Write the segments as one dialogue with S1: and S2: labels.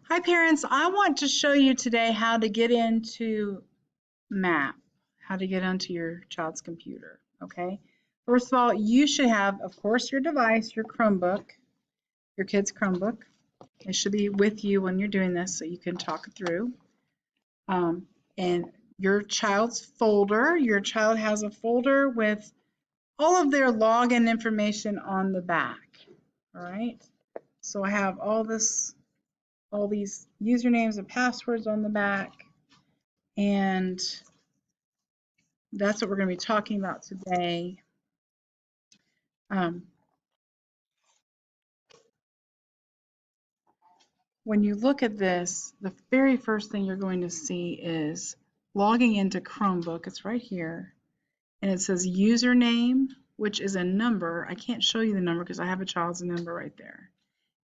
S1: Hi parents, I want to show you today how to get into MAP, how to get onto your child's computer, okay? First of all, you should have, of course, your device, your Chromebook, your kid's Chromebook. It should be with you when you're doing this so you can talk it through. And your child's folder, your child has a folder with all of their login information on the back, all right? So I have all these usernames and passwords on the back, and that's what we're going to be talking about today. When you look at this, the very first thing you're going to see is logging into Chromebook. It's right here, and it says username, which is a number. I can't show you the number because I have a child's number right there,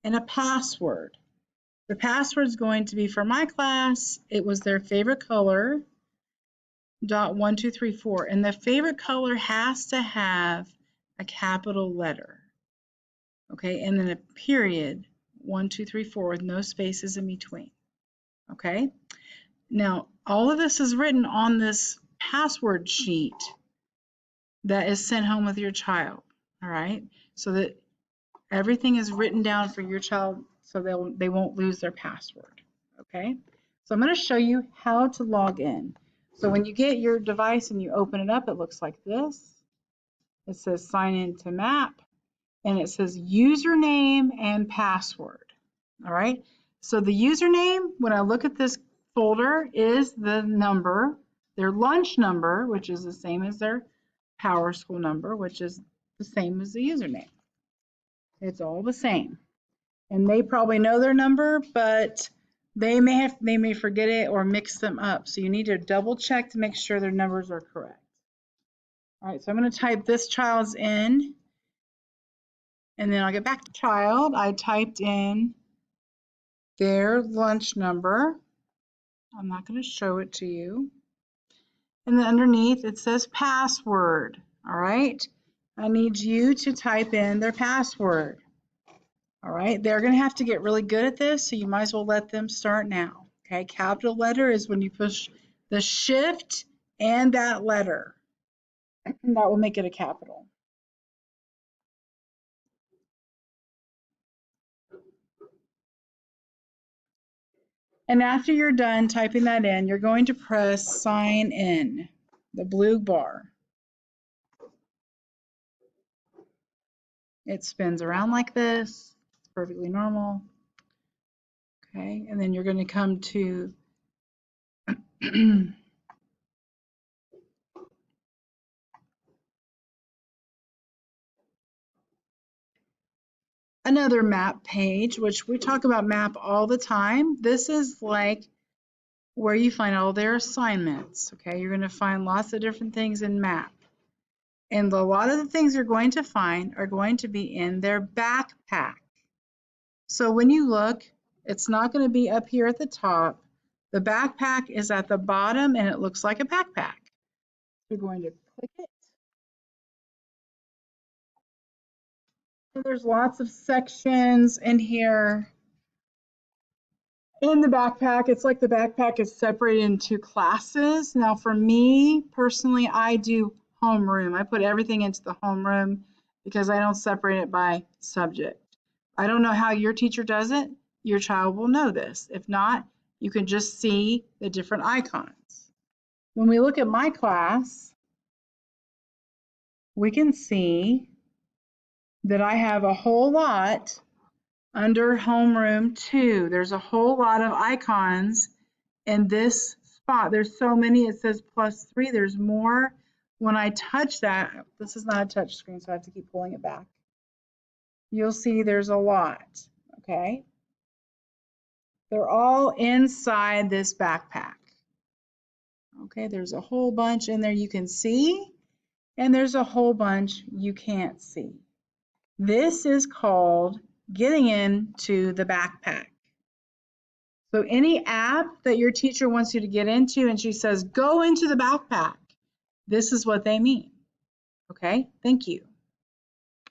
S1: and a password. The password is going to be, for my class, it was their favorite color, .1234, and the favorite color has to have a capital letter, okay, and then a period, 1, 2, 3, 4, with no spaces in between, okay? Now, all of this is written on this password sheet that is sent home with your child, all right? So that everything is written down for your child so they won't lose their password, okay? So I'm going to show you how to log in. So when you get your device and you open it up, it looks like this. It says sign in to MAP, and it says username and password, all right? So the username, when I look at this folder, is the number, their lunch number, which is the same as their PowerSchool number, which is the same as the username. It's all the same. And they probably know their number, but they may forget it or mix them up. So you need to double check to make sure their numbers are correct. All right, so I'm going to type this child's in, and then I'll get back to child. I typed in their lunch number. I'm not going to show it to you. And then underneath it says password. All right, I need you to type in their password. All right, they're going to have to get really good at this, so you might as well let them start now. Okay, capital letter is when you push the shift and that letter. That will make it a capital. And after you're done typing that in, you're going to press sign in, the blue bar. It spins around like this. It's perfectly normal. Okay, and then you're going to come to another map page, which we talk about map all the time. This is like where you find all their assignments. Okay, you're going to find lots of different things in map. And a lot of the things you're going to find are going to be in their backpack. So when you look, it's not going to be up here at the top. The backpack is at the bottom, and it looks like a backpack. You're going to click it. And there's lots of sections in here. In the backpack, it's like the backpack is separated into classes. Now for me, personally, I do homeroom. I put everything into the homeroom because I don't separate it by subject. I don't know how your teacher does it. Your child will know this. If not, you can just see the different icons. When we look at my class, we can see that I have a whole lot under homeroom 2. There's a whole lot of icons in this spot. There's so many, it says +3. There's more. When I touch that, this is not a touch screen, so I have to keep pulling it back. You'll see there's a lot, okay? They're all inside this backpack. Okay, there's a whole bunch in there you can see, and there's a whole bunch you can't see. This is called getting into the backpack. So any app that your teacher wants you to get into and she says, go into the backpack, this is what they mean. Okay, thank you.